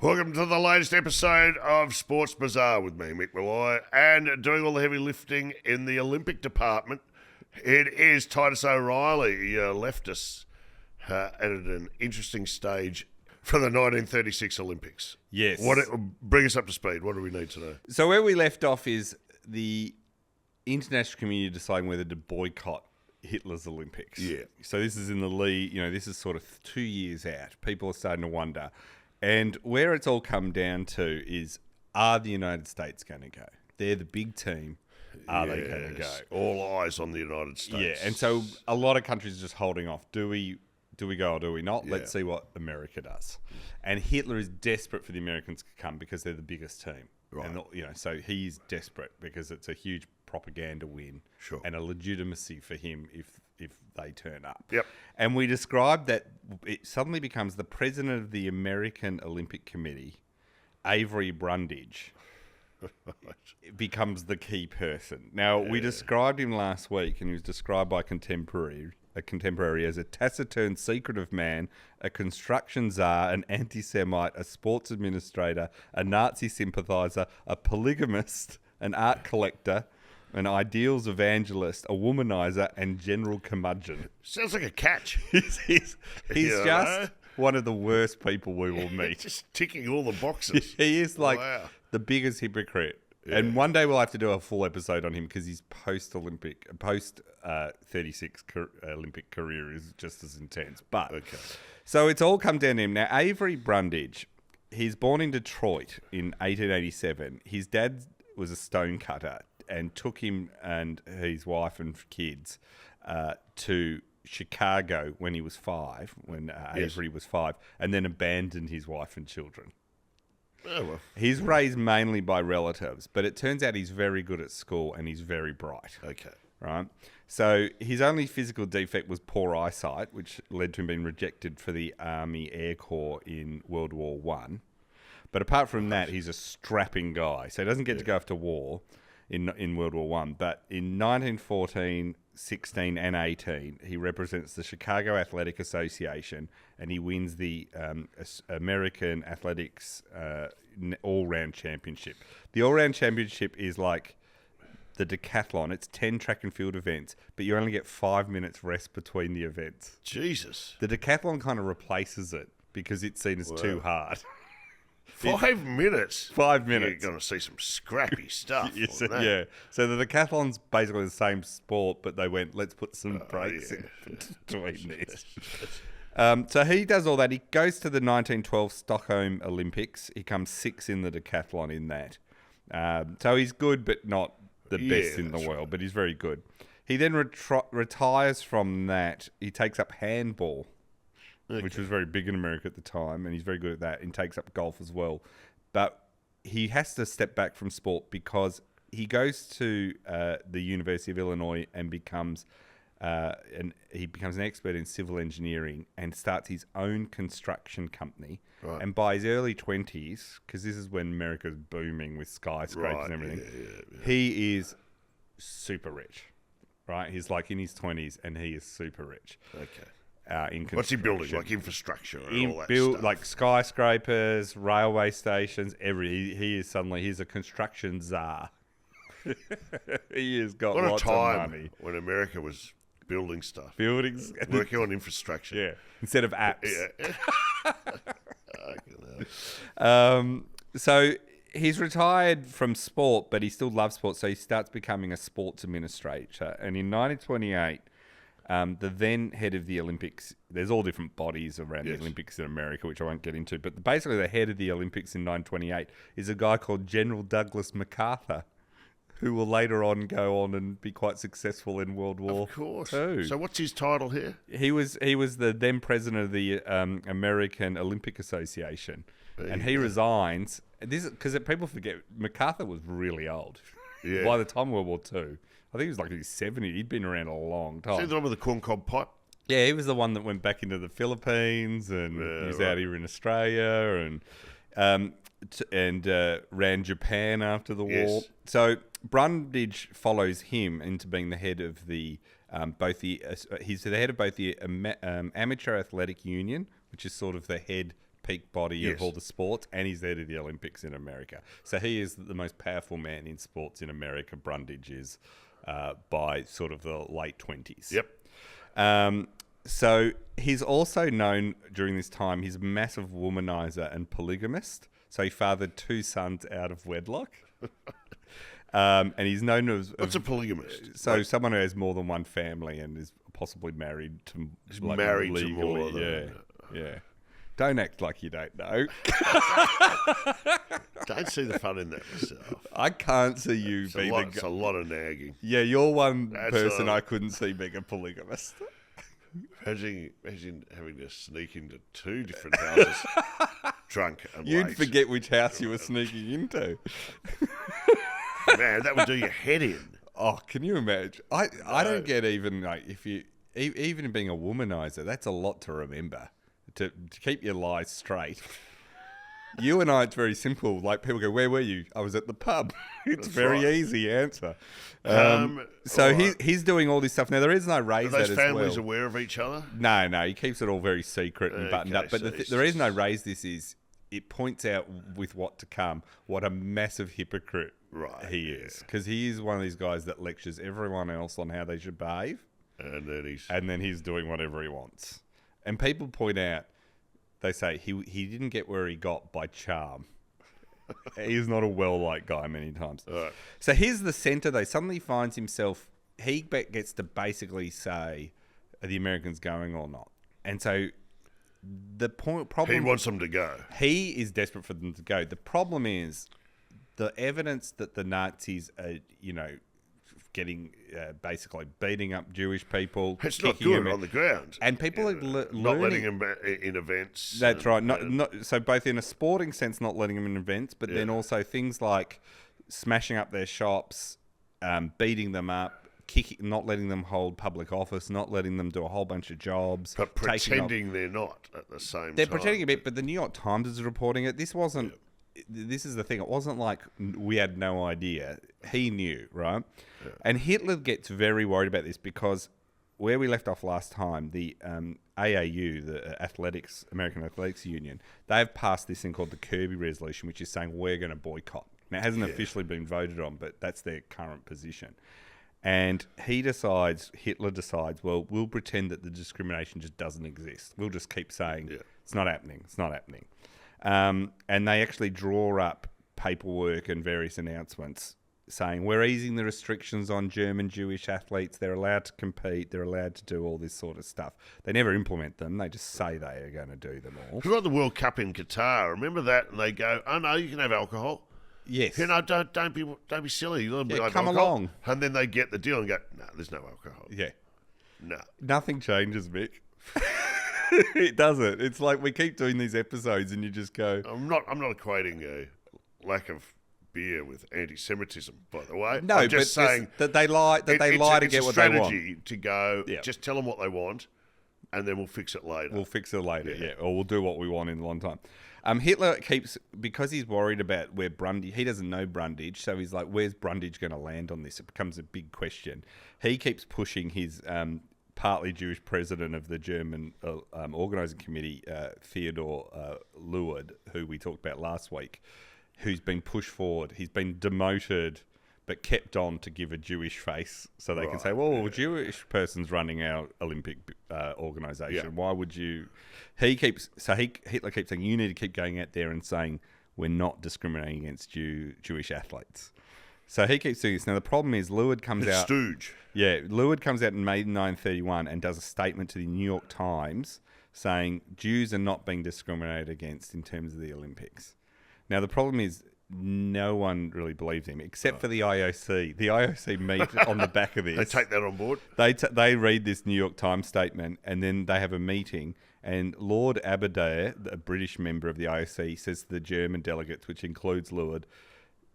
Welcome to the latest episode of Sports Bazaar with me, Mick Malloy, and doing all the heavy lifting in the Olympic department, it is Titus O'Reilly. Left us at an interesting stage for the 1936 Olympics. Yes. Bring us up to speed. What do we need to know? So where we left off is the international community deciding whether to boycott Hitler's Olympics. Yeah. So this is in the lead, this is sort of 2 years out. People are starting to wonder. And where it's all come down to is, are the United States going to go? They're the big team. Are they going to go? All eyes on the United States. Yeah, and so a lot of countries are just holding off. Do we go or do we not? Yeah. Let's see what America does. And Hitler is desperate for the Americans to come because they're the biggest team. Right. And, so he's desperate because it's a huge propaganda win. Sure. And a legitimacy for him if they turn up. Yep. And we described that it suddenly becomes the president of the American Olympic Committee, Avery Brundage, becomes the key person. Now, we described him last week, and he was described by a contemporary as a taciturn, secretive man, a construction czar, an anti-Semite, a sports administrator, a Nazi sympathiser, a polygamist, an art collector, an ideals evangelist, a womanizer, and general curmudgeon. Sounds like a catch. He's just one of the worst people we will meet. Just ticking all the boxes. He is like Wow. the biggest hypocrite. Yeah. And one day we'll have to do a full episode on him because his post-36 Olympic career is just as intense. But Okay. So it's all come down to him. Now, Avery Brundage, he's born in Detroit in 1887. His dad was a stonecutter and took him and his wife and kids to Chicago when he was 5, when Avery was 5, and then abandoned his wife and children. Oh, well. He's raised mainly by relatives, but it turns out he's very good at school and he's very bright. Okay. Right? So his only physical defect was poor eyesight, which led to him being rejected for the Army Air Corps in World War I. But apart from that, he's a strapping guy. So he doesn't get to go off to war in World War I. But in 1914, 16 and 18, he represents the Chicago Athletic Association and he wins the American Athletics All-Round Championship. The All-Round Championship is like the decathlon. It's 10 track and field events, but you only get 5 minutes rest between the events. Jesus. The decathlon kind of replaces it because it's seen as too hard. 5 minutes? 5 minutes. You're going to see some scrappy stuff. Yes, on that. yeah. So the decathlon's basically the same sport, but they went, let's put some breaks in between this. So he does all that. He goes to the 1912 Stockholm Olympics. He comes 6th in the decathlon in that. So he's good, but not the best in the world, but he's very good. He then retires from that. He takes up handball. Okay. Which was very big in America at the time, and he's very good at that, and takes up golf as well. But he has to step back from sport because he goes to the University of Illinois and becomes an expert in civil engineering and starts his own construction company. Right. And by his early 20s, because this is when America's booming with skyscrapers and everything, he is super rich. Right? He's like in his 20s, and he is super rich. Okay. What's he building? Like infrastructure and all that stuff? Like skyscrapers, railway stations, he's a construction czar. He has got lots of money. When America was building stuff. Buildings. Working on infrastructure. Yeah. Instead of apps. Yeah. So he's retired from sport, but he still loves sport, so he starts becoming a sports administrator. And in 1928... the then head of the Olympics, there's all different bodies around the Olympics in America, which I won't get into, but basically the head of the Olympics in 1928 is a guy called General Douglas MacArthur, who will later on go on and be quite successful in World War II. So what's his title here? He was the then president of the American Olympic Association, and he resigns. This because people forget MacArthur was really old. Yeah. By the time of World War II. I think he was like in his 70s. He'd been around a long time. Is he the one with the corncob pipe? Yeah, he was the one that went back into the Philippines and he was out here in Australia and ran Japan after the war. So Brundage follows him into being the head of the he's the head of both the Amateur Athletic Union, which is sort of the head peak body of all the sports, and he's there to the Olympics in America. So he is the most powerful man in sports in America. Brundage is by sort of the late 20s. Yep. So he's also known during this time, he's a massive womanizer and polygamist. So he fathered 2 sons out of wedlock. And he's known as... What's a polygamist? So someone who has more than one family and is possibly married to... like, married legally. to more than... Yeah. Don't act like you don't know. Don't see the fun in that myself. I can't see you being the guy. It's a lot of nagging. Yeah, you're one person I couldn't see being a polygamist. Imagine having to sneak into 2 different houses, drunk and You'd late. forget which house you were sneaking into. Man, that would do your head in. Oh, can you imagine? I don't get even like if you even being a womanizer, that's a lot to remember to keep your lies straight. You and I, it's very simple. Like people go, "Where were you?" I was at the pub. It's That's very right. easy answer. So he's doing all this stuff now. There is no raise Are those that families as well. aware of each other? No, he keeps it all very secret and buttoned up. But so the reason I raise this is it points out with what to come what a massive hypocrite he is, because he is one of these guys that lectures everyone else on how they should behave, and then he's doing whatever he wants. And people point out, they say he didn't get where he got by charm. He's not a well-liked guy many times. Right. So here's the centre, though. Suddenly finds himself, he gets to basically say, are the Americans going or not? And so the problem... He wants them to go. He is desperate for them to go. The problem is the evidence that the Nazis are, getting basically beating up Jewish people. It's not good on the ground. And people are not letting them in events. That's right. Not so both in a sporting sense, not letting them in events, but then also things like smashing up their shops, beating them up, not letting them hold public office, not letting them do a whole bunch of jobs. But pretending they're not at the same time. They're pretending a bit, but the New York Times is reporting it. This wasn't... This is the thing. It wasn't like we had no idea. He knew, right? Yeah. And Hitler gets very worried about this because where we left off last time, the AAU, the American Athletics Union, they've passed this thing called the Kirby Resolution, which is saying we're going to boycott. Now, it hasn't officially been voted on, but that's their current position. And Hitler decides, well, we'll pretend that the discrimination just doesn't exist. We'll just keep saying it's not happening. It's not happening. And they actually draw up paperwork and various announcements saying we're easing the restrictions on German Jewish athletes. They're allowed to compete. They're allowed to do all this sort of stuff. They never implement them. They just say they are going to do them all. We've got the World Cup in Qatar. Remember that? And they go, "Oh no, you can have alcohol." Yes. Don't be silly. Come along. And then they get the deal and go, "No, there's no alcohol." Yeah. No. Nothing changes, Mick. It doesn't. It's like we keep doing these episodes and you just go... I'm not equating a lack of beer with anti-Semitism, by the way. No, I'm just saying that they lie to get what they want. It's a strategy to go, just tell them what they want, and then we'll fix it later. Or we'll do what we want in a long time. Hitler keeps, because he's worried about where Brundage, he doesn't know Brundage, so he's like, where's Brundage going to land on this? It becomes a big question. He keeps pushing his... partly Jewish president of the German organising committee, Theodor Luard, who we talked about last week, who's been pushed forward. He's been demoted, but kept on to give a Jewish face, so they can say, "Well, a Jewish person's running our Olympic organisation. Why would you?" Hitler keeps saying, "You need to keep going out there and saying we're not discriminating against Jewish athletes." So he keeps doing this. Now, the problem is Luard comes out... Stooge. Yeah, Luard comes out in May 1931 and does a statement to the New York Times saying Jews are not being discriminated against in terms of the Olympics. Now, the problem is no one really believes him, except for the IOC. The IOC meet on the back of this. They take that on board? They read this New York Times statement, and then they have a meeting, and Lord Aberdare, a British member of the IOC, says to the German delegates, which includes Luard,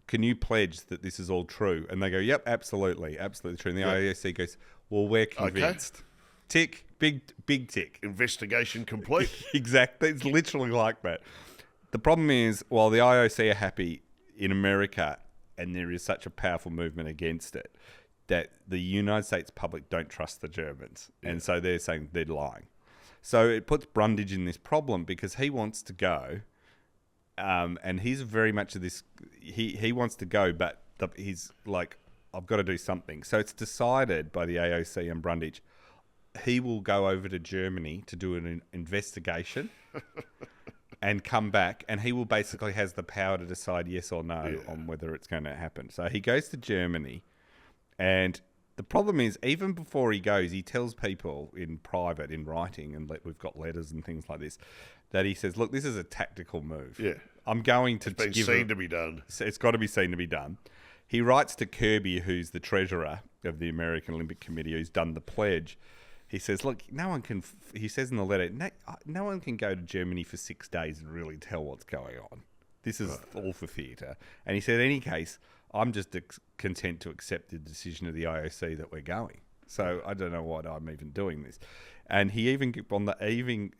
"Can you pledge that this is all true?" And they go, "Yep, absolutely true." And the IOC goes, "Well, we're convinced." Okay. Tick, big tick. Investigation complete. Exactly. It's literally like that. The problem is, while the IOC are happy in America, and there is such a powerful movement against it, that the United States public don't trust the Germans. And so they're saying they're lying. So it puts Brundage in this problem because he wants to go, and he's very much of this. He wants to go, but he's like, I've got to do something. So it's decided by the AOC and Brundage, he will go over to Germany to do an investigation and come back, and he will basically has the power to decide yes or no on whether it's going to happen. So he goes to Germany, and the problem is, even before he goes, he tells people in private, in writing, and we've got letters and things like this, that he says, look, this is a tactical move. Yeah. I'm going to It's been give seen to be done. It's got to be seen to be done. He writes to Kirby, who's the treasurer of the American Olympic Committee, who's done the pledge. He says, look, no one can, he says in the letter, no one can go to Germany for 6 days and really tell what's going on. This is all for theatre. And he said, in any case, I'm just content to accept the decision of the IOC that we're going. So I don't know why I'm even doing this. And he even, on the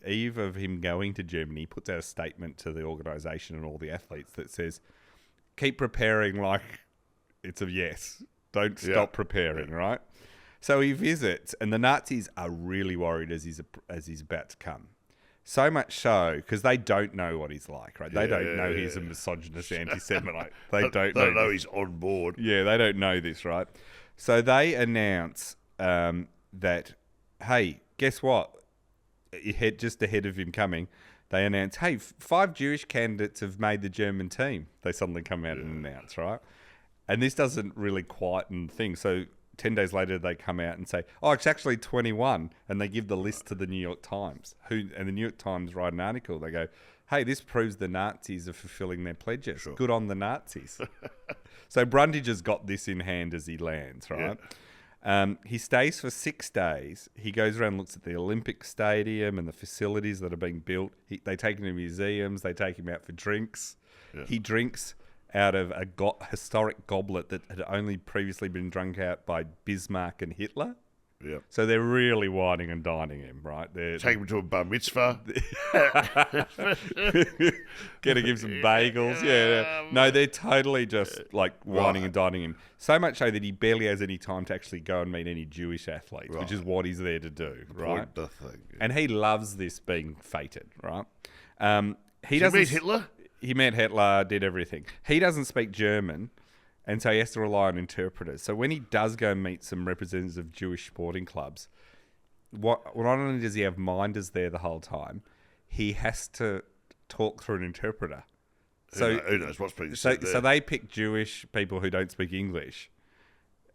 eve of him going to Germany, he puts out a statement to the organisation and all the athletes that says, keep preparing like it's a yes. Don't stop preparing, right? So he visits, and the Nazis are really worried as he's about to come. So much so, because they don't know what he's like, right? They don't know he's a misogynist anti-Semite. They don't know he's on board. Yeah, they don't know this, right? So they announce that, hey, guess what? Just ahead of him coming, they announce, hey, 5 Jewish candidates have made the German team. They suddenly come out and announce, right? And this doesn't really quieten things. So 10 days later, they come out and say, oh, it's actually 21. And they give the list to the New York Times. And the New York Times write an article. They go, hey, this proves the Nazis are fulfilling their pledges. Sure. Good on the Nazis. So Brundage has got this in hand as he lands, right? Yeah. He stays for 6 days. He goes around and looks at the Olympic Stadium and the facilities that are being built. They take him to museums. They take him out for drinks. Yeah. He drinks out of a historic goblet that had only previously been drunk out by Bismarck and Hitler. Yep. So they're really whining and dining him, right? Take him to a bar mitzvah. Gonna give some bagels. Yeah. No, they're totally just like whining and dining him. So much so that he barely has any time to actually go and meet any Jewish athletes, which is what he's there to do, right? And he loves this being fated, right? Did you meet Hitler? He met Hitler, did everything. He doesn't speak German, and so he has to rely on interpreters. So when he does go meet some representatives of Jewish sporting clubs, not only does he have minders there the whole time, he has to talk through an interpreter. So who knows what's being said there. So they pick Jewish people who don't speak English,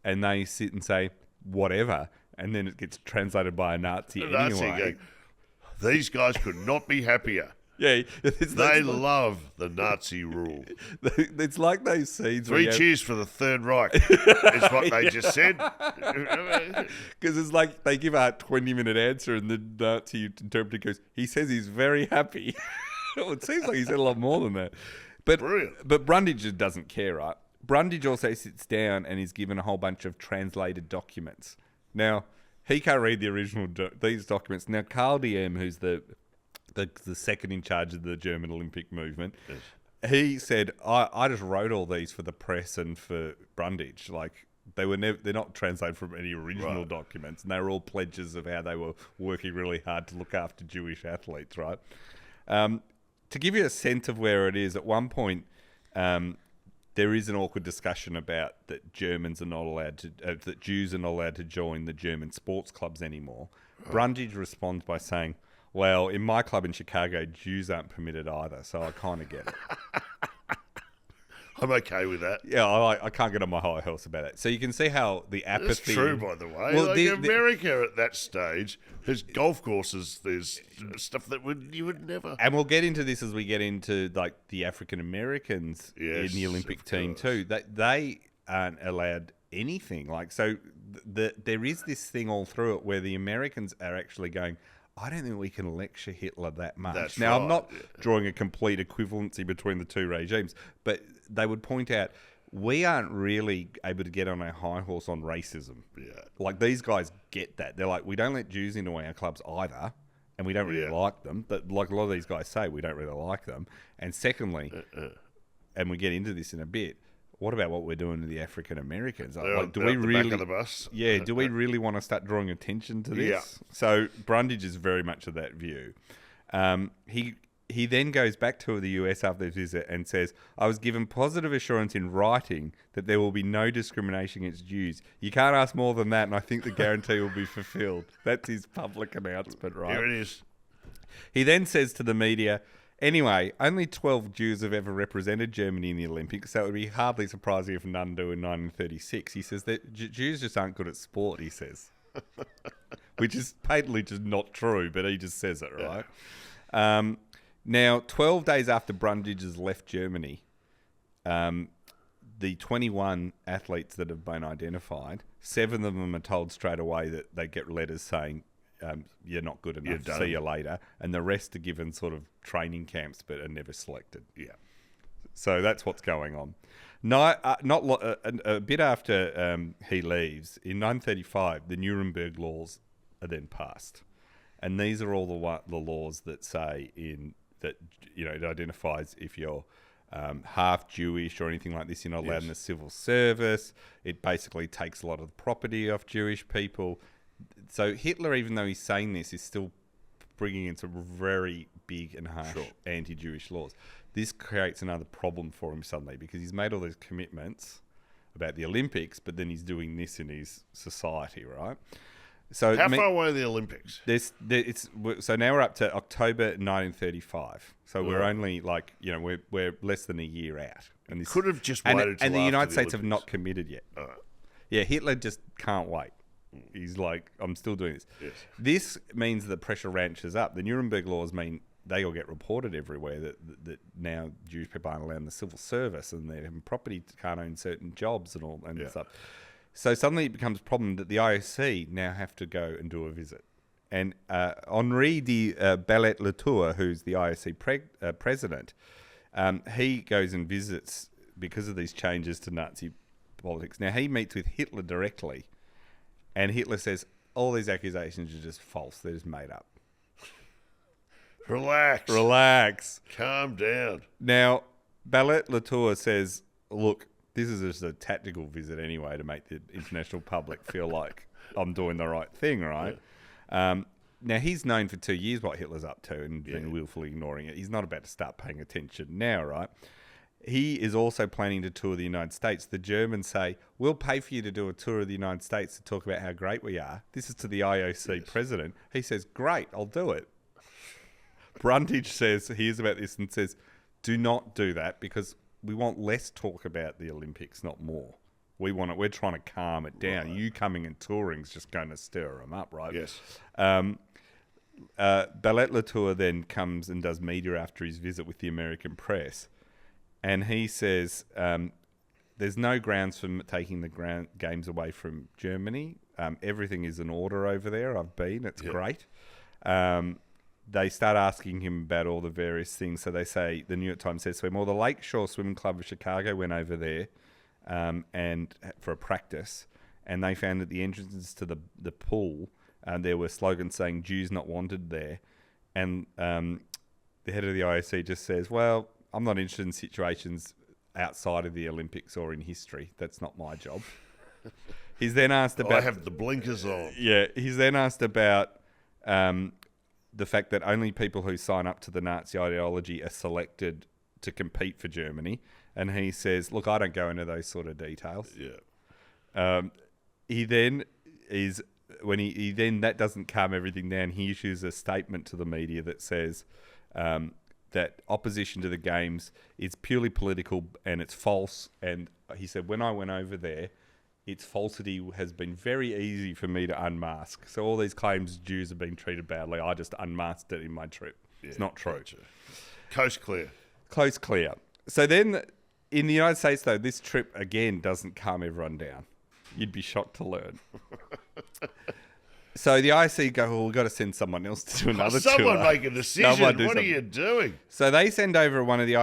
and they sit and say whatever, and then it gets translated by a Nazi anyway. Going, these guys could not be happier. Yeah, they love the Nazi rule. It's like those scenes. 3 cheers for the Third Reich is what they just said. Because it's like they give a 20-minute answer, and the Nazi interpreter goes, "He says he's very happy." Well, it seems like he said a lot more than that. But brilliant. But Brundage just doesn't care, right? Brundage also sits down and is given a whole bunch of translated documents. Now he can't read the original these documents. Now Carl Diem, who's the second in charge of the German Olympic movement, he said, I just wrote all these for the press and for Brundage. Like, they're not translated from any original documents, and they were all pledges of how they were working really hard to look after Jewish athletes, right? To give you a sense of where it is, at one point, there is an awkward discussion about that Germans are not allowed to, that Jews are not allowed to join the German sports clubs anymore. Brundage responds by saying, well, in my club in Chicago, Jews aren't permitted either, so I kind of get it. I'm okay with that. Yeah, I can't get on my high horse about it. So you can see how the apathy... That's true, by the way. Well, America at that stage, there's golf courses, there's stuff that you would never... And we'll get into this as we get into like the African Americans in the Olympic team too. They aren't allowed anything. Like, so there is this thing all through it where the Americans are actually going... I don't think we can lecture Hitler that much. That's now, right. I'm not drawing a complete equivalency between the two regimes, but they would point out we aren't really able to get on our high horse on racism. Yeah. Like, these guys get that. They're like, we don't let Jews into our clubs either, and we don't really like them. But like a lot of these guys say, we don't really like them. And secondly, and we get into this in a bit, what about what we're doing to the African Americans? They're Like, do out we the really? back of the bus. Yeah, do we really want to start drawing attention to this? Yeah. So Brundage is very much of that view. He then goes back to the US after this visit and says, I was given positive assurance in writing that there will be no discrimination against Jews. You can't ask more than that, and I think the guarantee will be fulfilled. That's his public announcement, right? Here it is. He then says to the media, anyway, only 12 Jews have ever represented Germany in the Olympics, so it would be hardly surprising if none do in 1936. He says that Jews just aren't good at sport, he says. Which is patently just not true, but he just says it, right? Yeah. Now, 12 days after Brundage has left Germany, the 21 athletes that have been identified, 7 of them are told straight away that they get letters saying, you're not good enough, see you later. And the rest are given sort of training camps but are never selected. Yeah. So that's what's going on. A bit after he leaves, in 1935, the Nuremberg laws are then passed. And these are all the laws that say that it identifies if you're half Jewish or anything like this, you're not allowed in the civil service. It basically takes a lot of the property off Jewish people. So Hitler, even though he's saying this, is still bringing in some very big and harsh anti-Jewish laws. This creates another problem for him suddenly because he's made all those commitments about the Olympics, but then he's doing this in his society, right? So how far away are the Olympics? So now we're up to October 1935. So we're only we're less than a year out. And this could have just waited. And the after United the States Olympics. have not committed yet. Yeah, Hitler just can't wait. He's like, I'm still doing this. Yes. This means the pressure ranches up. The Nuremberg laws mean they all get reported everywhere that now Jewish people aren't allowed in the civil service and they're having property, can't own certain jobs and all and stuff. So suddenly it becomes a problem that the IOC now have to go and do a visit. And Henri de Ballet-Latour, who's the IOC president, he goes and visits because of these changes to Nazi politics. Now, he meets with Hitler directly, and Hitler says, all these accusations are just false. They're just made up. Relax. Calm down. Now, Ballet-Latour says, look, this is just a tactical visit anyway to make the international public feel like I'm doing the right thing, right? Yeah. Now, he's known for 2 years what Hitler's up to and been willfully ignoring it. He's not about to start paying attention now, right? He is also planning to tour the United States. The Germans say, we'll pay for you to do a tour of the United States to talk about how great we are. This is to the IOC president. He says, great, I'll do it. Brundage hears about this and says, do not do that because we want less talk about the Olympics, not more. We're trying to calm it down. Right. You coming and touring is just going to stir them up, right? Yes. Ballet-Latour then comes and does media after his visit with the American press. And he says, there's no grounds for taking the games away from Germany. Everything is in order over there. I've been. It's great. They start asking him about all the various things. So they say, the New York Times says to him, well, the Lakeshore Swimming Club of Chicago went over there and for a practice. And they found at the entrances to the pool, there were slogans saying, Jews not wanted there. And the head of the IOC just says, well, I'm not interested in situations outside of the Olympics or in history. That's not my job. He's then asked about... I have the blinkers on. Yeah, he's then asked about the fact that only people who sign up to the Nazi ideology are selected to compete for Germany. And he says, look, I don't go into those sort of details. Yeah. He then is... When he then, that doesn't calm everything down, he issues a statement to the media that says... that opposition to the games is purely political and it's false. And he said, when I went over there, its falsity has been very easy for me to unmask. So all these claims Jews have been treated badly, I just unmasked it in my trip. Yeah, it's not true. Gotcha. Coast clear. So then in the United States, though, this trip, again, doesn't calm everyone down. You'd be shocked to learn. So the IOC go, well, we've got to send someone else to do another tour. Someone make a decision. What are you doing? So they send over one of the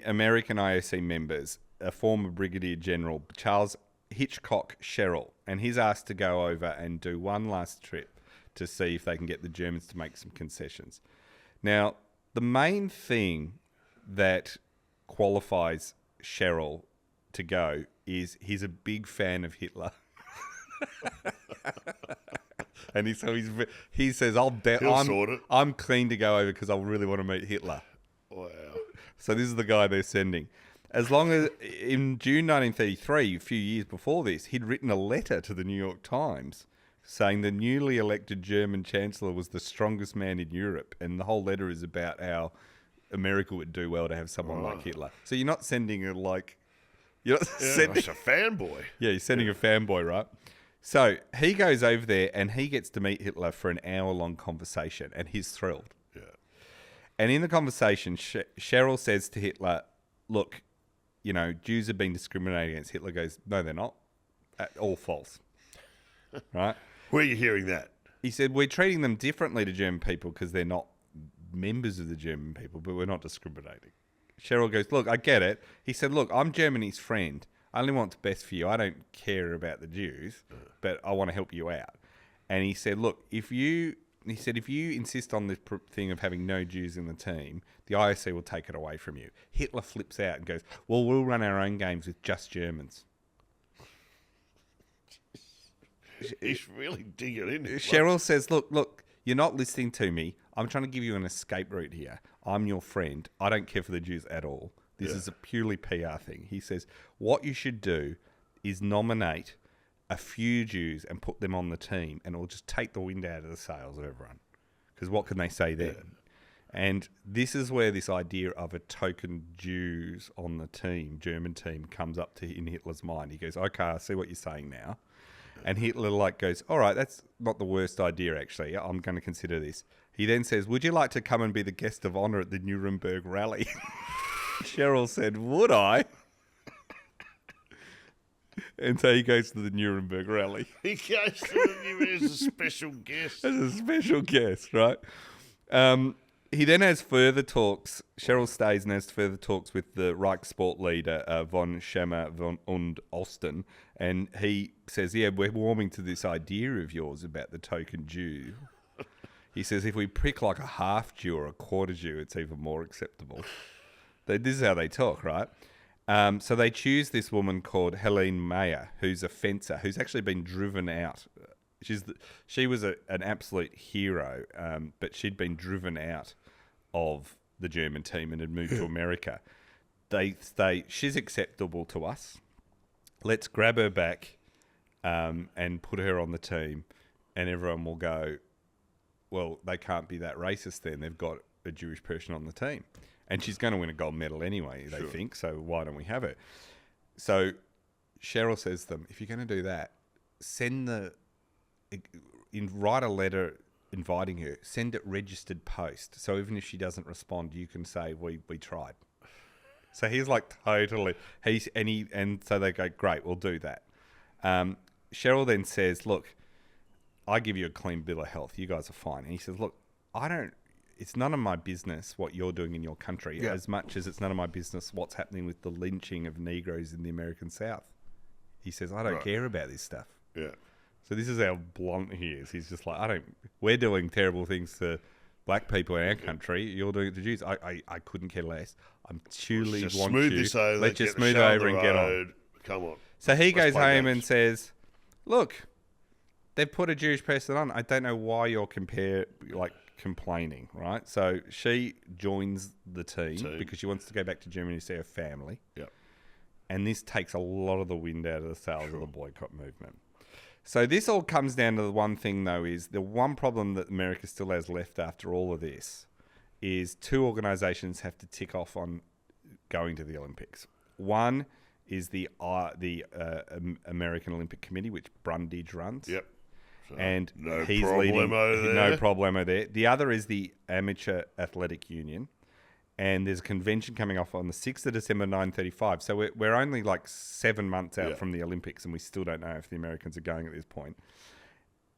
American IOC members, a former Brigadier General, Charles Hitchcock Sherrill, and he's asked to go over and do one last trip to see if they can get the Germans to make some concessions. Now, the main thing that qualifies Sherrill to go is he's a big fan of Hitler. And he says, I'm keen to go over because I really want to meet Hitler. Wow. So this is the guy they're sending. As long as in June 1933, a few years before this, he'd written a letter to the New York Times saying the newly elected German Chancellor was the strongest man in Europe. And the whole letter is about how America would do well to have someone like Hitler. So you're not sending a You're not sending... It's a fanboy. Yeah, you're sending a fanboy, right? So he goes over there and he gets to meet Hitler for an hour-long conversation, and he's thrilled. Yeah. And in the conversation, Cheryl says to Hitler, look, Jews have been discriminated against. Hitler goes, no, they're not. All false. Right? Where are you hearing that? He said, we're treating them differently to German people because they're not members of the German people, but we're not discriminating. Cheryl goes, look, I get it. He said, look, I'm Germany's friend. I only want the best for you. I don't care about the Jews, but I want to help you out. And he said, look, if you insist on this thing of having no Jews in the team, the IOC will take it away from you. Hitler flips out and goes, well, we'll run our own games with just Germans. He's really digging in. Cheryl says, look, you're not listening to me. I'm trying to give you an escape route here. I'm your friend. I don't care for the Jews at all. This is a purely PR thing. He says, what you should do is nominate a few Jews and put them on the team, and it'll just take the wind out of the sails of everyone. Because what can they say then? Yeah. And this is where this idea of a token Jews on the team, German team, comes up in Hitler's mind. He goes, okay, I see what you're saying now. And Hitler goes, all right, that's not the worst idea, actually. I'm going to consider this. He then says, would you like to come and be the guest of honor at the Nuremberg rally? Cheryl said, would I? And so he goes to the Nuremberg rally. He goes to the as a special guest. As a special guest, right? He then has further talks. Cheryl stays and has further talks with the Reichssport leader, von Schemmer und Osten. And he says, yeah, we're warming to this idea of yours about the token Jew. He says, if we prick like a half Jew or a quarter Jew, it's even more acceptable. This is how they talk, right? So they choose this woman called Helene Mayer, who's a fencer, who's actually been driven out. She was an absolute hero, but she'd been driven out of the German team and had moved to America. She's acceptable to us. Let's grab her back and put her on the team, and everyone will go, well, they can't be that racist then. They've got a Jewish person on the team. And she's going to win a gold medal anyway, they think, so why don't we have her? So Cheryl says to them, if you're going to do that, write a letter inviting her, send it registered post. So even if she doesn't respond, you can say, we tried. So he's totally, so they go, great, we'll do that. Cheryl then says, look, I give you a clean bill of health. You guys are fine. And he says, look, it's none of my business what you're doing in your country as much as it's none of my business what's happening with the lynching of Negroes in the American South. He says, I don't care about this stuff. Yeah. So this is how blunt he is. He's just we're doing terrible things to black people in our country. You're doing it to Jews. I couldn't care less. I'm truly want you. Let's just smooth over and get on. Come on. So he goes home and says, look, they've put a Jewish person on. I don't know why you're complaining, right? So she joins the team because she wants to go back to Germany to see her family. Yep. And this takes a lot of the wind out of the sails of the boycott movement. So this all comes down to the one thing, though, is the one problem that America still has left after all of this is two organisations have to tick off on going to the Olympics. One is the American Olympic Committee, which Brundage runs. Yep. So And no he's leading. No problemo there. The other is the Amateur Athletic Union. And there's a convention coming off on the 6th of December 1935. So we're only 7 months out from the Olympics, and we still don't know if the Americans are going at this point.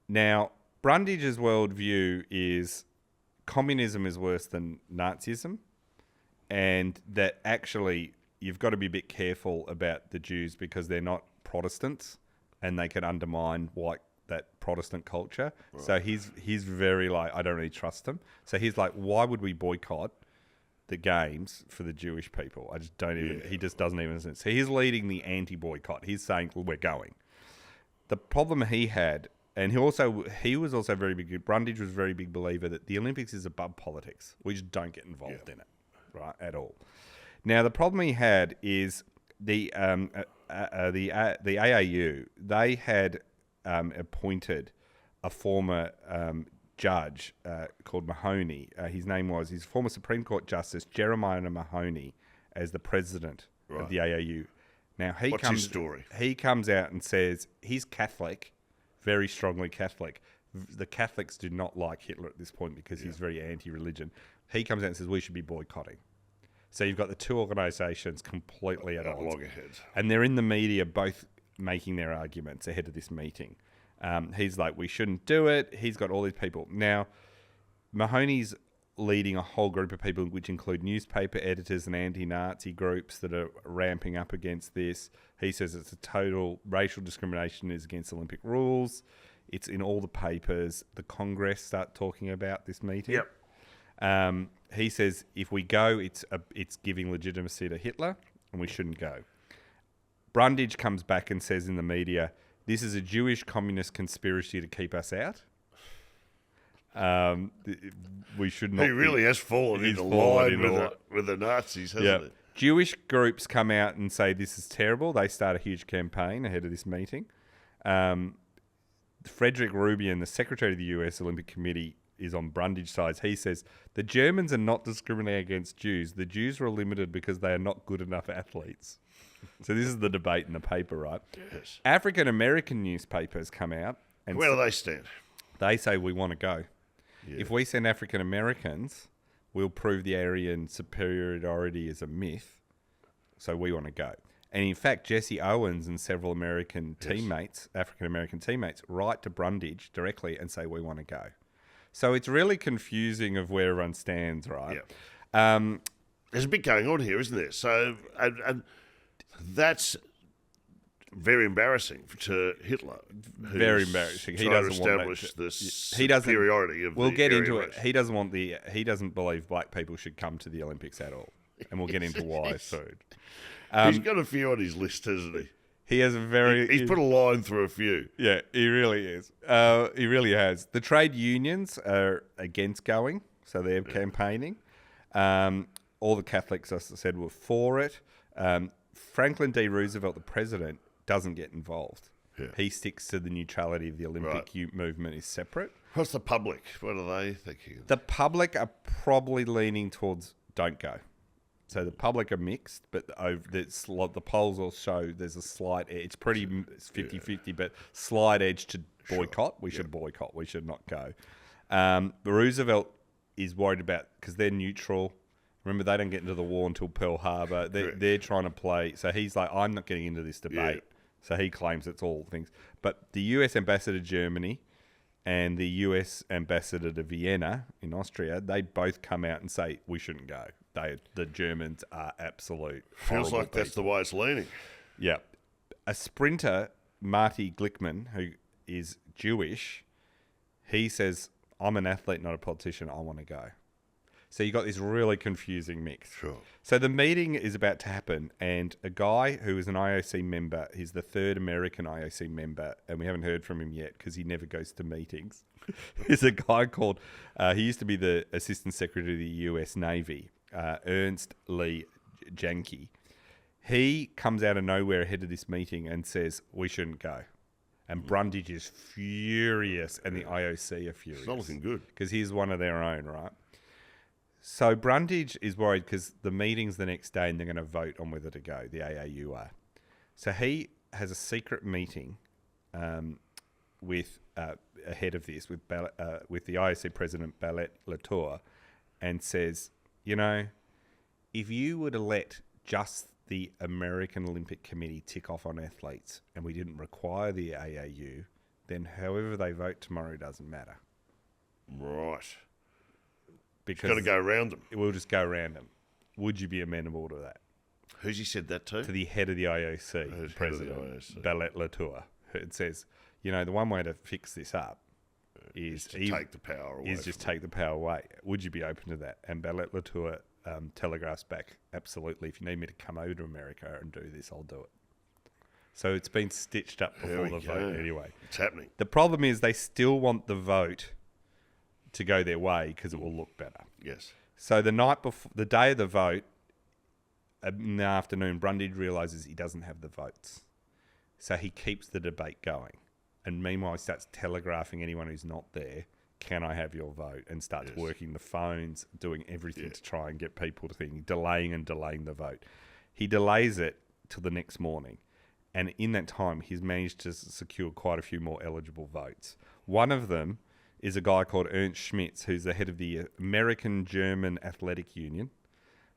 Now, Brundage's worldview is communism is worse than Nazism, and that actually you've got to be a bit careful about the Jews because they're not Protestants, and they can undermine that Protestant culture. Right. So he's very I don't really trust them. So he's why would we boycott the games for the Jewish people. I just don't even. He just doesn't even sense. So he's leading the anti-boycott. He's saying, well, we're going. The problem he had, and he was also very big. Brundage was a very big believer that the Olympics is above politics. We just don't get involved in it, right, at all. Now the problem he had is the AAU. They had appointed a former judge called Mahoney. He's former Supreme Court Justice Jeremiah Mahoney as the president of the AAU. Now What's his story? He comes out and says he's Catholic, very strongly Catholic. The Catholics do not like Hitler at this point because he's very anti-religion. He comes out and says we should be boycotting. So you've got the two organisations completely at odds. Loggerheads. And they're in the media both making their arguments ahead of this meeting. He's like, we shouldn't do it. He's got all these people. Now, Mahoney's leading a whole group of people, which include newspaper editors and anti-Nazi groups that are ramping up against this. He says it's a total racial discrimination is against Olympic rules. It's in all the papers. The Congress start talking about this meeting. Yep. He says if we go, it's giving legitimacy to Hitler, and we shouldn't go. Brundage comes back and says in the media, this is a Jewish communist conspiracy to keep us out. We should not. He really has fallen into line with the Nazis, hasn't he? Jewish groups come out and say this is terrible. They start a huge campaign ahead of this meeting. Frederick Rubin, the secretary of the US Olympic Committee, is on Brundage's side. He says the Germans are not discriminating against Jews. The Jews are limited because they are not good enough athletes. So this is the debate in the paper, right? Yes. African American newspapers come out and where do they stand? They say we want to go. Yeah. If we send African Americans, we'll prove the Aryan superiority is a myth. So we want to go. And in fact, Jesse Owens and several American teammates, African American teammates, write to Brundage directly and say we want to go. So it's really confusing of where everyone stands, right? Yeah. There's a bit going on here, isn't there? So, and that's very embarrassing to Hitler. Very embarrassing. He doesn't want establish the superiority of. We'll the get into Aryan it. race. He doesn't believe black people should come to the Olympics at all, and we'll get into why soon. He's got a few on his list, hasn't he? He has a very. He's put a line through a few. Yeah, he really is. He really has. The trade unions are against going, so they're campaigning. All the Catholics, as I said, were for it. Franklin D. Roosevelt, the president, doesn't get involved. Yeah. He sticks to the neutrality of the Olympic movement is separate. What's the public? What are they thinking? The public are probably leaning towards don't go. So the public are mixed, but the polls will show there's a slight edge. It's pretty 50-50, but slight edge to boycott. We should boycott. We should not go. Roosevelt is worried about, because they're neutral. Remember, they don't get into the war until Pearl Harbor. They're trying to play. So he's like, I'm not getting into this debate. Yeah. So he claims it's all things. But the US ambassador to Germany and the US ambassador to Vienna in Austria, they both come out and say, we shouldn't go. The Germans are absolute Feels like people. That's the way it's leaning. Yeah. A sprinter, Marty Glickman, who is Jewish, he says, I'm an athlete, not a politician. I want to go. So you got this really confusing mix. Sure. So the meeting is about to happen, and a guy who is an IOC member, he's the third American IOC member, and we haven't heard from him yet because he never goes to meetings. Is a guy called, he used to be the Assistant Secretary of the US Navy, Ernst Lee Janke. He comes out of nowhere ahead of this meeting and says, we shouldn't go. And Brundage is furious, and the IOC are furious. It's not looking good. Because he's one of their own, right? So Brundage is worried because the meeting's the next day and they're going to vote on whether to go, the AAU are. So he has a secret meeting with ahead of this with the IOC president, Ballet Latour, and says, you know, if you were to let just the American Olympic Committee tick off on athletes and we didn't require the AAU, then however they vote tomorrow doesn't matter. Right. Because got to go around them. We'll just go around them. Would you be amenable to that? Who's he said that to? To the head of the IOC, president, Ballet Latour. It says, you know, the one way to fix this up is to take the power away. Take the power away. Would you be open to that? And Ballet Latour telegraphs back, absolutely, if you need me to come over to America and do this, I'll do it. So it's been stitched up before the vote anyway. It's happening. The problem is they still want the vote to go their way because it will look better. Yes. So the night before, the day of the vote, in the afternoon, Brundage realises he doesn't have the votes. So he keeps the debate going. And meanwhile, he starts telegraphing anyone who's not there, can I have your vote? And starts working the phones, doing everything to try and get people to think, delaying the vote. He delays it till the next morning. And in that time, he's managed to secure quite a few more eligible votes. One of them is a guy called Ernst Schmitz, who's the head of the American-German Athletic Union,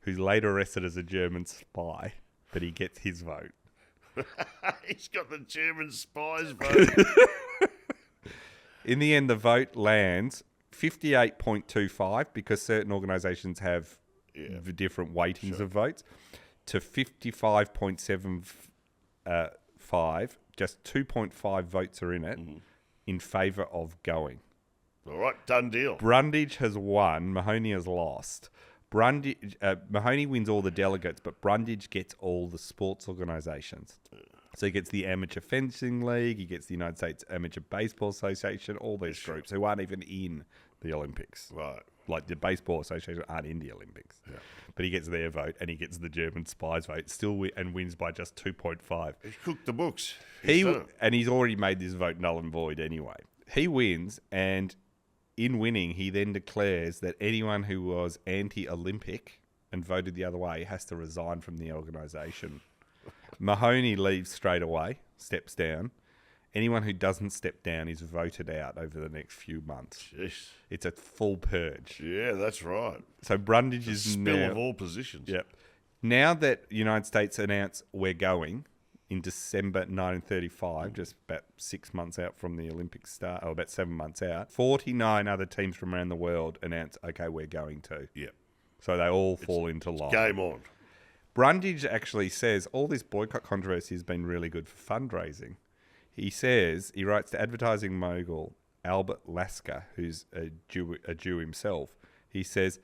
who's later arrested as a German spy, but he gets his vote. He's got the German spy's vote. In the end, the vote lands 58.25, because certain organisations have different weightings of votes, to 55.75. Just 2.5 votes are in it in favour of going. All right, done deal. Brundage has won. Mahoney has lost. Mahoney wins all the delegates, but Brundage gets all the sports organisations. So he gets the Amateur Fencing League, he gets the United States Amateur Baseball Association, all these groups who aren't even in the Olympics. Right. Like the Baseball Association aren't in the Olympics. Yeah. But he gets their vote, and he gets the German spies vote, and wins by just 2.5. He's cooked the books. And he's already made this vote null and void anyway. He wins, and in winning, he then declares that anyone who was anti-Olympic and voted the other way has to resign from the organisation. Mahoney leaves straight away, steps down. Anyone who doesn't step down is voted out over the next few months. Jeez. It's a full purge. Yeah, that's right. So Brundage is spill now... of all positions. Yep. Now that the United States announced we're going in December 1935, just about 6 months out from the Olympics start, or about 7 months out, 49 other teams from around the world announced, okay, we're going to. Yep. So they all fall into line. Game on. Brundage actually says all this boycott controversy has been really good for fundraising. He says, he writes to advertising mogul Albert Lasker, who's a Jew himself. He says,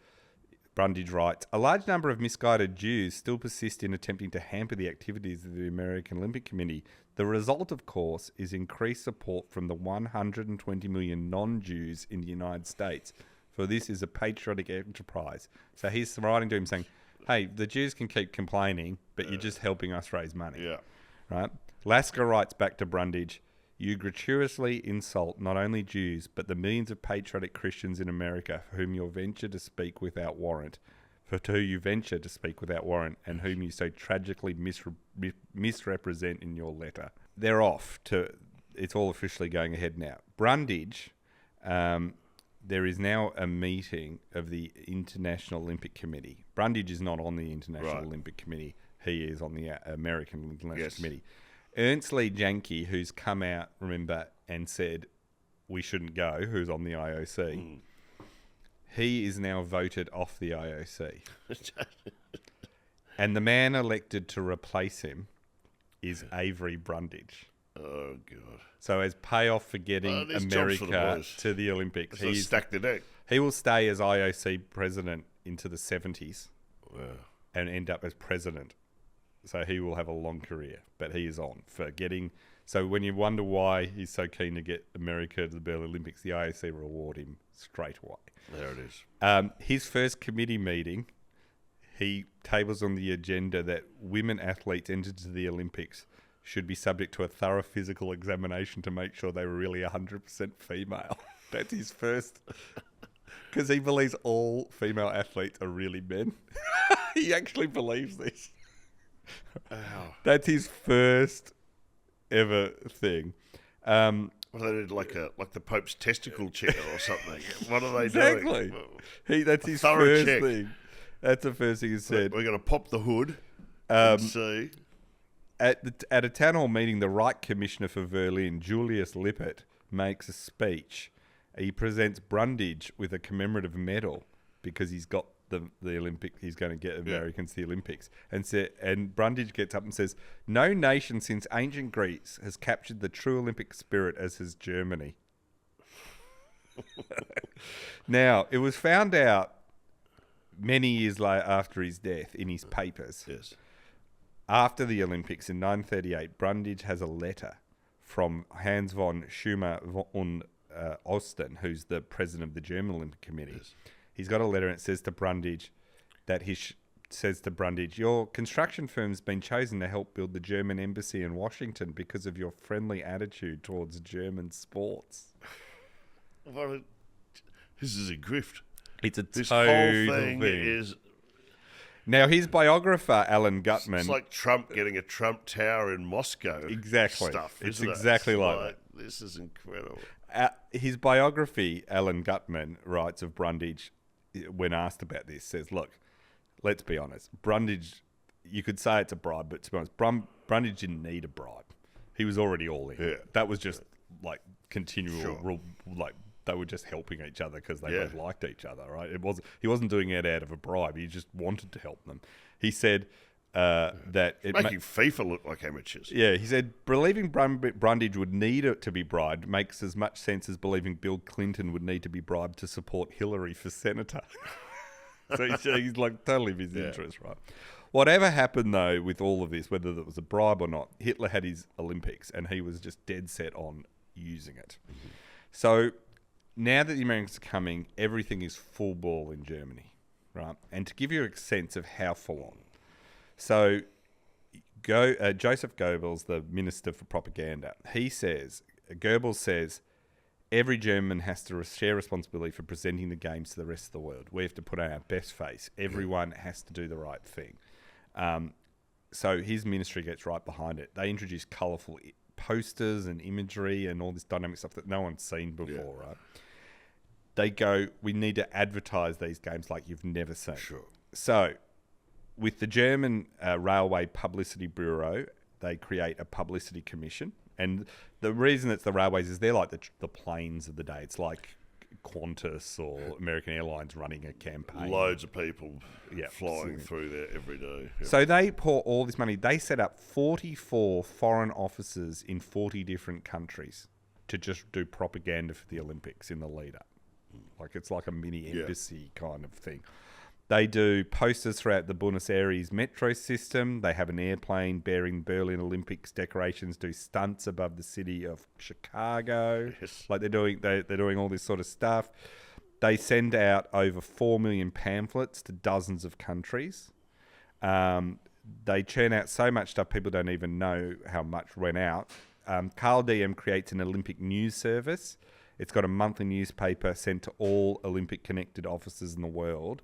Brundage writes, a large number of misguided Jews still persist in attempting to hamper the activities of the American Olympic Committee. The result, of course, is increased support from the 120 million non-Jews in the United States, for this is a patriotic enterprise. So he's writing to him saying, hey, the Jews can keep complaining, but you're just helping us raise money. Yeah. Right? Lasker writes back to Brundage, you gratuitously insult not only Jews, but the millions of patriotic Christians in America for whom you venture to speak without warrant, and whom you so tragically misrepresent in your letter. They're off to, it's all officially going ahead now. Brundage, there is now a meeting of the International Olympic Committee. Brundage is not on the International Olympic Committee. He is on the American International Committee. Ernst Lee Janke, who's come out, remember, and said we shouldn't go, who's on the IOC, he is now voted off the IOC. And the man elected to replace him is Avery Brundage. Oh, God. So as payoff for getting America to the Olympics, he's stacked the deck. He will stay as IOC president into the 70s and end up as president. So he will have a long career, but he is on for getting... So when you wonder why he's so keen to get America to the Berlin Olympics, the IOC reward him straight away. There it is. His first committee meeting, he tables on the agenda that women athletes entered to the Olympics should be subject to a thorough physical examination to make sure they were really 100% female. That's his first... Because he believes all female athletes are really men. He actually believes this. Ow. That's his first ever thing. Well, they did like the Pope's testicle check or something. What are they doing? Exactly. That's his first thing. That's the first thing he said. We're going to pop the hood and see. At a town hall meeting, the Reich Commissioner for Berlin, Julius Lippert, makes a speech. He presents Brundage with a commemorative medal because he's got the Olympic. He's going to get Americans to the Olympics. And Brundage gets up and says, "No nation since ancient Greece has captured the true Olympic spirit as has Germany." Now, it was found out many years later, after his death, in his papers, Yes. after the Olympics in 1938, Brundage has a letter from Hans von Schumer und Osten, who's the president of the German Olympic Committee. Yes. He's got a letter and it says to Brundage that your construction firm's been chosen to help build the German embassy in Washington because of your friendly attitude towards German sports. Well, this is a grift. It's a This total whole thing is... Now, his biographer, Alan Gutman... It's like Trump getting a Trump Tower in Moscow. Exactly. Stuff, It's isn't it? exactly like that. This is incredible. His biography, Alan Gutman, writes of Brundage, when asked about this, says, look, let's be honest. Brundage, you could say it's a bribe, but to be honest, Brundage didn't need a bribe. He was already all in. Yeah. That was just like continual, Sure. like they were just helping each other because they both liked each other, right? He wasn't doing it out of a bribe. He just wanted to help them. He said that it Making FIFA look like amateurs. Yeah, he said, believing Brundage would need it to be bribed makes as much sense as believing Bill Clinton would need to be bribed to support Hillary for senator. So he's like totally of his interest, right? Whatever happened, though, with all of this, whether it was a bribe or not, Hitler had his Olympics and he was just dead set on using it. Mm-hmm. So now that the Americans are coming, everything is full ball in Germany, right? And to give you a sense of how full on. So Joseph Goebbels, the Minister for Propaganda, Goebbels says, every German has to share responsibility for presenting the games to the rest of the world. We have to put on our best face. Everyone has to do the right thing. So his ministry gets right behind it. They introduce colourful posters and imagery and all this dynamic stuff that no one's seen before, right? They go, we need to advertise these games like you've never seen. Sure. So with the German Railway Publicity Bureau, they create a publicity commission. And the reason it's the railways is they're like the planes of the day. It's like Qantas or American Airlines running a campaign. Loads of people flying through there every day. Yeah. So they pour all this money. They set up 44 foreign offices in 40 different countries to just do propaganda for the Olympics in the lead up. Like it's like a mini embassy kind of thing. They do posters throughout the Buenos Aires metro system. They have an airplane bearing Berlin Olympics decorations, do stunts above the city of Chicago. Yes. Like they're doing all this sort of stuff. They send out over 4 million pamphlets to dozens of countries. They churn out so much stuff people don't even know how much went out. Carl Diem creates an Olympic news service. It's got a monthly newspaper sent to all Olympic-connected offices in the world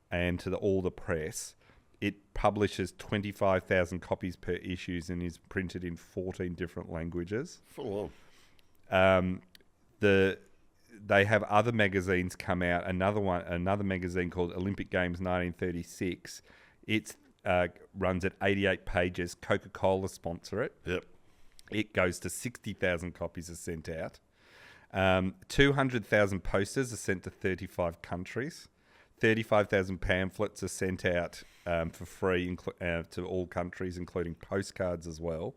and to all the press. It publishes 25,000 copies per issue and is printed in 14 different languages. Full on. They have other magazines come out. Another magazine called Olympic Games 1936. It runs at 88 pages. Coca-Cola sponsor it. Yep. It goes to 60,000 copies are sent out. 200,000 posters are sent to 35 countries. 35,000 pamphlets are sent out for free to all countries, including postcards as well.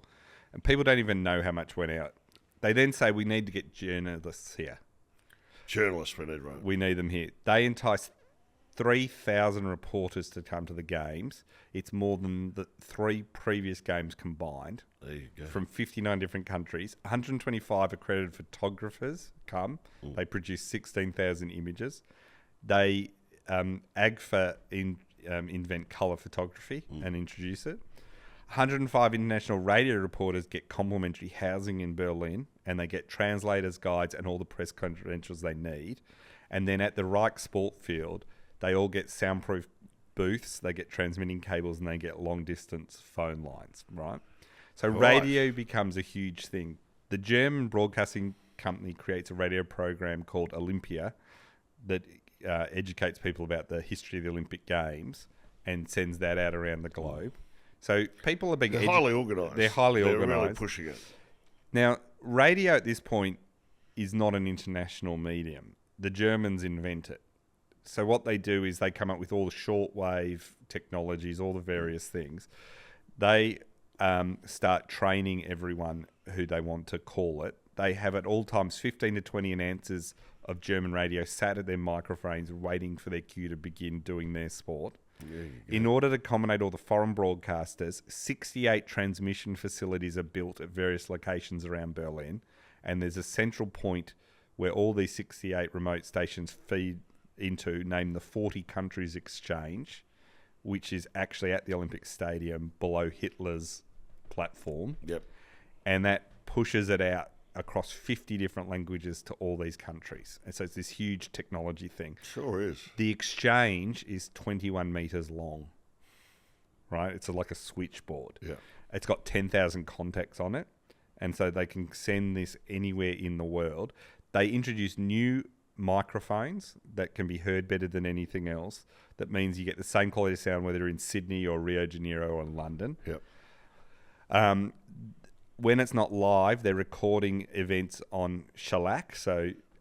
And people don't even know how much went out. They then say, we need to get journalists here. Journalists, we need, right? We need them here. They entice 3,000 reporters to come to the games. It's more than the 3 previous games combined. There you go. From 59 different countries. 125 accredited photographers come. They produce 16,000 images. They AGFA invent colour photography and introduce it. 105 international radio reporters get complimentary housing in Berlin, and they get translators, guides, and all the press credentials they need. And then at the Reich Sport Field, they all get soundproof booths, they get transmitting cables, and they get long-distance phone lines, right? So radio becomes a huge thing. The German broadcasting company creates a radio program called Olympia that educates people about the history of the Olympic Games and sends that out around the globe. So people are being highly organised. They're highly They're organised. really pushing it. Now, radio at this point is not an international medium. The Germans invent it. So what they do is they come up with all the shortwave technologies, all the various things. They start training everyone who they want to call it. They have at all times 15 to 20 announcers of German radio sat at their microphones waiting for their cue to begin doing their sport. In order to accommodate all the foreign broadcasters, 68 transmission facilities are built at various locations around Berlin, and there's a central point where all these 68 remote stations feed into, named the 40 Countries Exchange, which is actually at the Olympic Stadium below Hitler's platform. Yep. And that pushes it out across 50 different languages to all these countries. And so it's this huge technology thing. Sure is. The exchange is 21 meters long, right? It's like a switchboard. Yeah. It's got 10,000 contacts on it. And so they can send this anywhere in the world. They introduce new microphones that can be heard better than anything else. That means you get the same quality of sound whether you're in Sydney or Rio de Janeiro or London. Yep. When it's not live, they're recording events on shellac,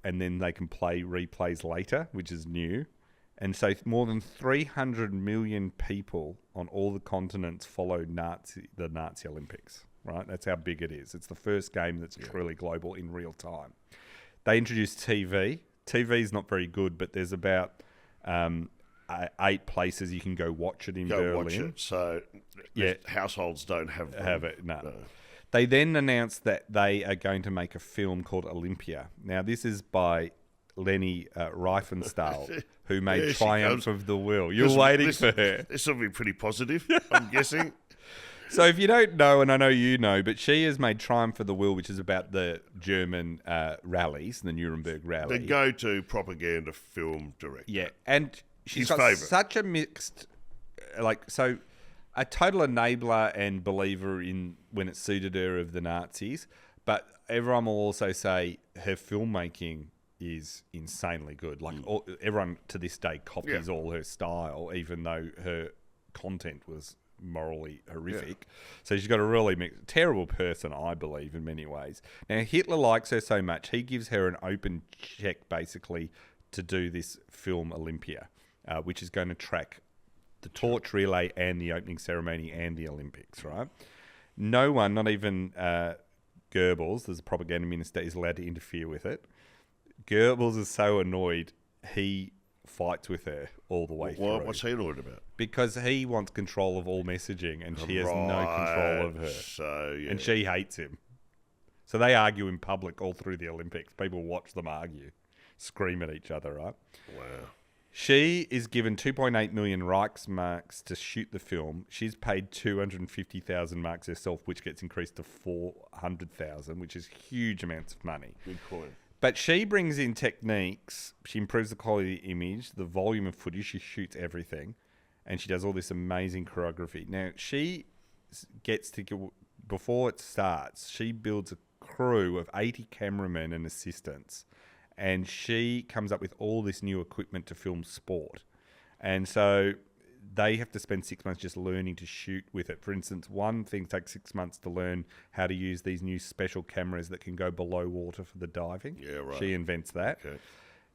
and then they can play replays later, which is new. And so more than 300 million people on all the continents follow the Nazi Olympics, right? That's how big it is. It's the first game that's truly global in real time. They introduced TV. TV is not very good, but there's about 8 places you can go watch it in Berlin. Watch it. So households don't have it. No. They then announced that they are going to make a film called Olympia. Now, this is by Leni Riefenstahl, who made Triumph of the Will. You're waiting for her. This will be pretty positive, I'm guessing. So if you don't know, and I know you know, but she has made Triumph of the Will, which is about the German rallies, the Nuremberg rally. The go-to propaganda film director. Yeah, and she's got favourite. such a mixed... a total enabler and believer in when it suited her of the Nazis, but everyone will also say her filmmaking is insanely good. Like everyone to this day copies all her style, even though her content was morally horrific. So she's got a really terrible person, I believe, in many ways. Now Hitler likes her so much, he gives her an open check basically to do this film Olympia, which is going to track the torch relay and the opening ceremony and the Olympics, right? No one, not even Goebbels, there's a propaganda minister, is allowed to interfere with it. Goebbels is so annoyed, he fights with her all the way through. What's he annoyed about? Because he wants control of all messaging and she has no control of her. So, and she hates him. So they argue in public all through the Olympics. People watch them argue, scream at each other, right? Wow. She is given 2.8 million Reichsmarks to shoot the film. She's paid 250,000 marks herself, which gets increased to 400,000, which is huge amounts of money. Good coin. But she brings in techniques. She improves the quality of the image, the volume of footage. She shoots everything. And she does all this amazing choreography. Now, she gets to, before it starts, she builds a crew of 80 cameramen and assistants. And she comes up with all this new equipment to film sport. And so they have to spend 6 months just learning to shoot with it. For instance, one thing takes 6 months to learn how to use these new special cameras that can go below water for the diving. Yeah, right. She invents that. Okay.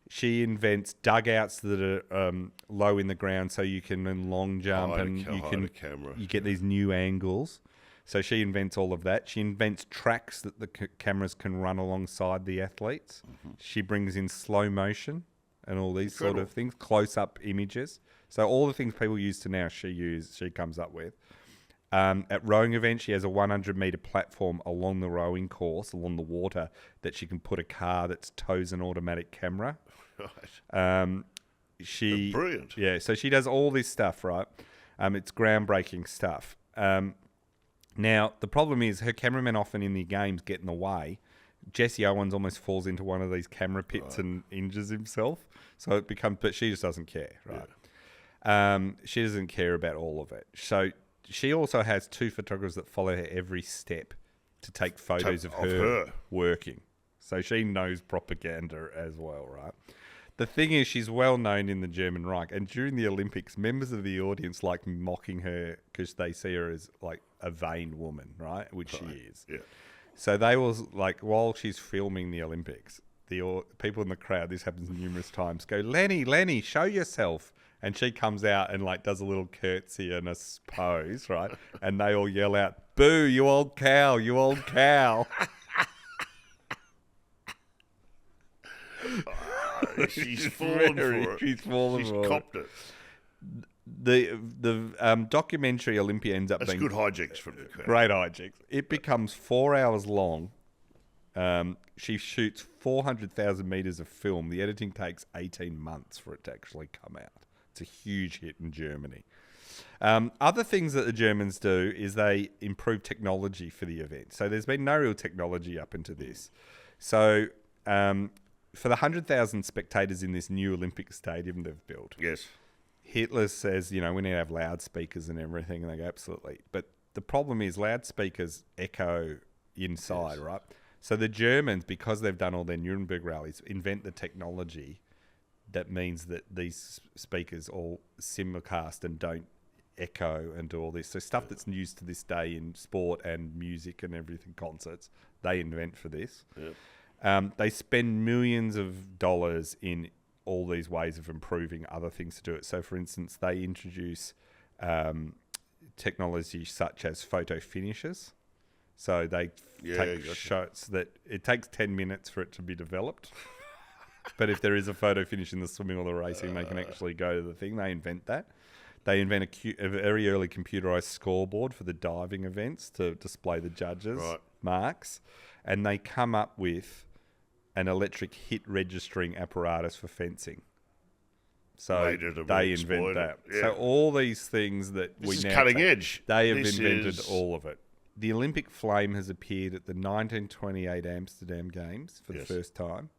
She invents dugouts that are low in the ground so you can then long jump and you get these new angles. So she invents all of that. She invents tracks that the cameras can run alongside the athletes. Mm-hmm. She brings in slow motion and all these sort of things, close-up images. So all the things people use to now, she comes up with. At rowing events, she has a 100-metre platform along the rowing course, along the water, that she can put a car that tows an automatic camera. Right. That's brilliant. Yeah, so she does all this stuff, right? It's groundbreaking stuff. Now, the problem is her cameramen often in the games get in the way. Jesse Owens almost falls into one of these camera pits and injures himself. So it becomes, but she just doesn't care, right? Yeah. She doesn't care about all of it. So she also has 2 photographers that follow her every step to take photos of her working. So she knows propaganda as well, right? The thing is, she's well known in the German Reich, and during the Olympics, members of the audience like mocking her because they see her as like a vain woman, right? Which she is. Yeah. So they was like, while she's filming the Olympics, the people in the crowd, this happens numerous times, go, Lenny, show yourself. And she comes out and like does a little curtsy and a pose, right? And they all yell out, "Boo, you old cow, you old cow." She's fallen for it. She's fallen for it. She's copped it. The documentary Olympia ends up That's being good hijinks from the crowd. great hijinks. It becomes 4 hours long. She shoots 400,000 meters of film. The editing takes 18 months for it to actually come out. It's a huge hit in Germany. Other things that the Germans do is they improve technology for the event. So there's been no real technology up into this. So for the 100,000 spectators in this new Olympic stadium they've built, Yes. Hitler says, we need to have loudspeakers and everything. And they go, absolutely. But the problem is loudspeakers echo inside, right? So the Germans, because they've done all their Nuremberg rallies, invent the technology that means that these speakers all simulcast and don't echo and do all this. So stuff that's used to this day in sport and music and everything, concerts, they invent for this. Yeah. They spend millions of dollars in all these ways of improving other things to do it. So, for instance, they introduce technology such as photo finishes. So they take shots that it takes 10 minutes for it to be developed. But if there is a photo finish in the swimming or the racing, they can actually go to the thing. They invent that. They invent a very early computerized scoreboard for the diving events to display the judges' marks. And they come up with an electric hit registering apparatus for fencing. So they invent that. Yeah. So all these things that this is cutting edge. They have invented all of it. The Olympic flame has appeared at the 1928 Amsterdam Games for the first time,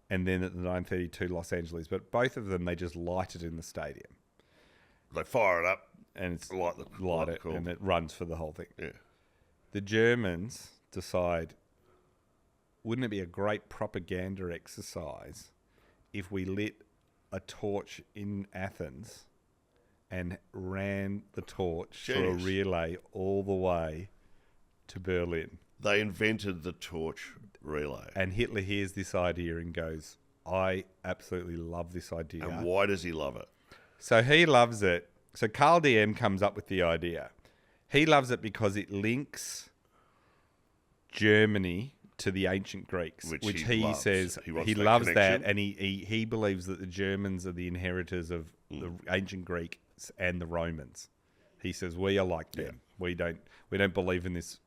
and then at the 1932 Los Angeles. But both of them, they just light it in the stadium. They fire it up, and it's light it, and it runs for the whole thing. Yeah. The Germans decide, wouldn't it be a great propaganda exercise if we lit a torch in Athens and ran the torch through a relay all the way to Berlin? They invented the torch relay. And Hitler hears this idea and goes, I absolutely love this idea. And why does he love it? So he loves it. So Carl DM comes up with the idea. He loves it because it links Germany to the ancient Greeks, which he says he loves that, and he believes that the Germans are the inheritors of the ancient Greeks and the Romans. He says we are like them. We don't believe in this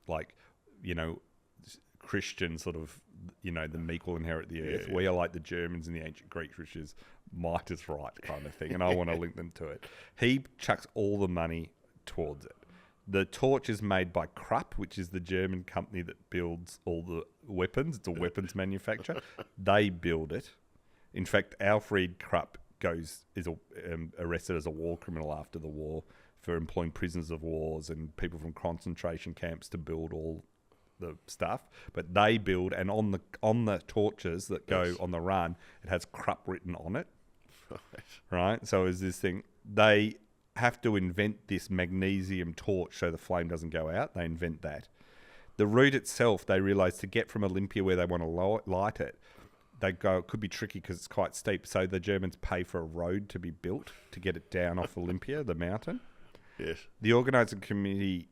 Christian sort of the meek will inherit the earth. We are like the Germans and the ancient Greeks, which is might is right kind of thing, and I want to link them to it. He chucks all the money towards it. The torch is made by Krupp, which is the German company that builds all the weapons. It's a weapons manufacturer. They build it. In fact, Alfred Krupp is arrested as a war criminal after the war for employing prisoners of wars and people from concentration camps to build all the stuff. But they build, and on the torches that go on the run, it has Krupp written on it. Right? So is this thing. They have to invent this magnesium torch so the flame doesn't go out. They invent that. The route itself, they realise to get from Olympia where they want to light it, it could be tricky because it's quite steep. So the Germans pay for a road to be built to get it down off Olympia, the mountain. Yes. The organising committee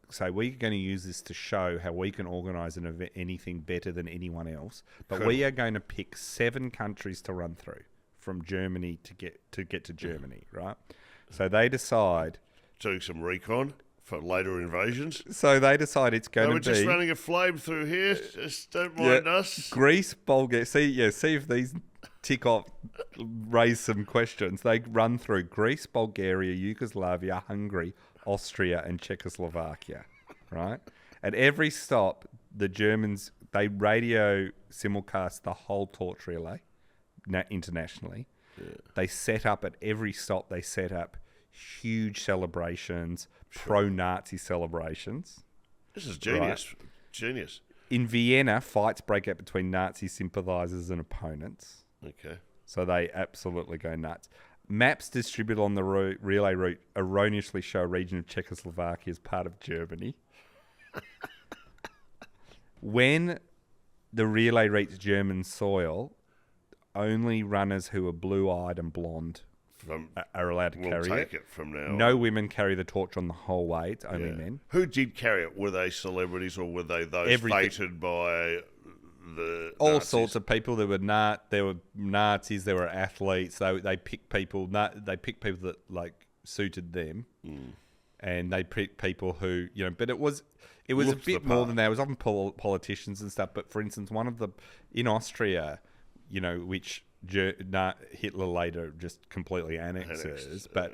say, we're going to use this to show how we can organise an event, anything better than anyone else. But we are going to pick 7 countries to run through from Germany to get to Germany, right? So they decide... Doing some recon for later invasions. So they decide it's going to be... We're just running a flame through here. Just don't mind us. Greece, Bulgaria... See if these tick off, raise some questions. They run through Greece, Bulgaria, Yugoslavia, Hungary, Austria, and Czechoslovakia, right? At every stop, the Germans, they radio simulcast the whole torch relay internationally. Yeah. They set up at every stop, they set up huge celebrations, pro-Nazi celebrations. This is genius. Right? Genius. In Vienna, fights break out between Nazi sympathisers and opponents. Okay. So they absolutely go nuts. Maps distributed on the relay route erroneously show a region of Czechoslovakia as part of Germany. When the relay reaches German soil, only runners who are blue-eyed and blonde are allowed to carry it. We'll take it from now on. No women carry the torch on the whole way. It's only men. Who did carry it? Were they celebrities or were they those fated by the all Nazis. sorts of people. There were Nazis, there were athletes. They picked people. They picked people that like suited them, and they picked people who But it was a Looked bit the more part. than that. It was often politicians and stuff. But for instance, one of the in Austria, which Hitler later just completely annexes, but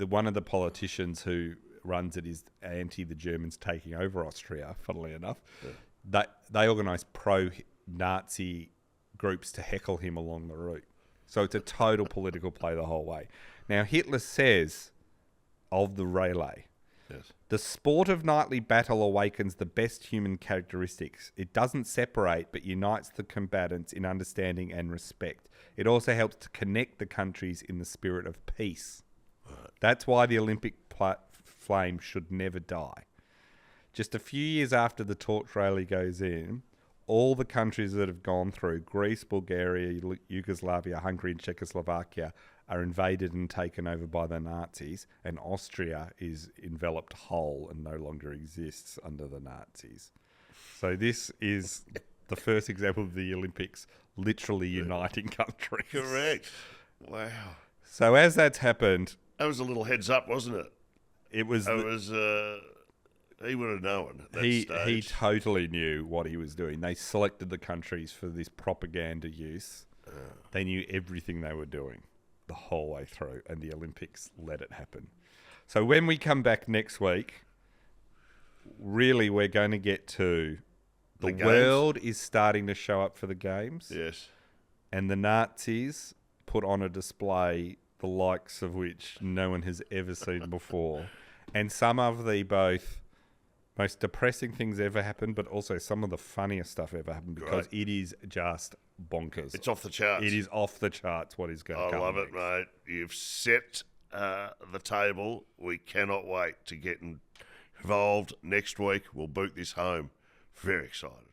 one of the politicians who runs it is anti the Germans taking over Austria, funnily enough. They organise pro-Nazi groups to heckle him along the route. So it's a total political play the whole way. Now, Hitler says of the relay, Yes. the sport of knightly battle awakens the best human characteristics. It doesn't separate, but unites the combatants in understanding and respect. It also helps to connect the countries in the spirit of peace. That's why the Olympic flame should never die. Just a few years after the torch rally goes in, all the countries that have gone through, Greece, Bulgaria, Yugoslavia, Hungary and Czechoslovakia, are invaded and taken over by the Nazis, and Austria is enveloped whole and no longer exists under the Nazis. So this is the first example of the Olympics literally uniting countries. Correct. Wow. So as that's happened, That was a little heads up, wasn't it? it was He would have known at that he stage. totally knew what he was doing. They selected the countries for this propaganda use. They knew everything they were doing the whole way through, and the Olympics let it happen. So when we come back next week, really we're going to get to the games? world is starting to show up for the games, Yes. and the Nazis put on a display the likes of which no one has ever seen before, and some of the both most depressing things ever happened, but also some of the funniest stuff ever happened, because it is just bonkers. It's off the charts. It is off the charts what is going to I come love it, next. mate. You've set the table. We cannot wait to get involved next week. We'll boot this home. Very excited.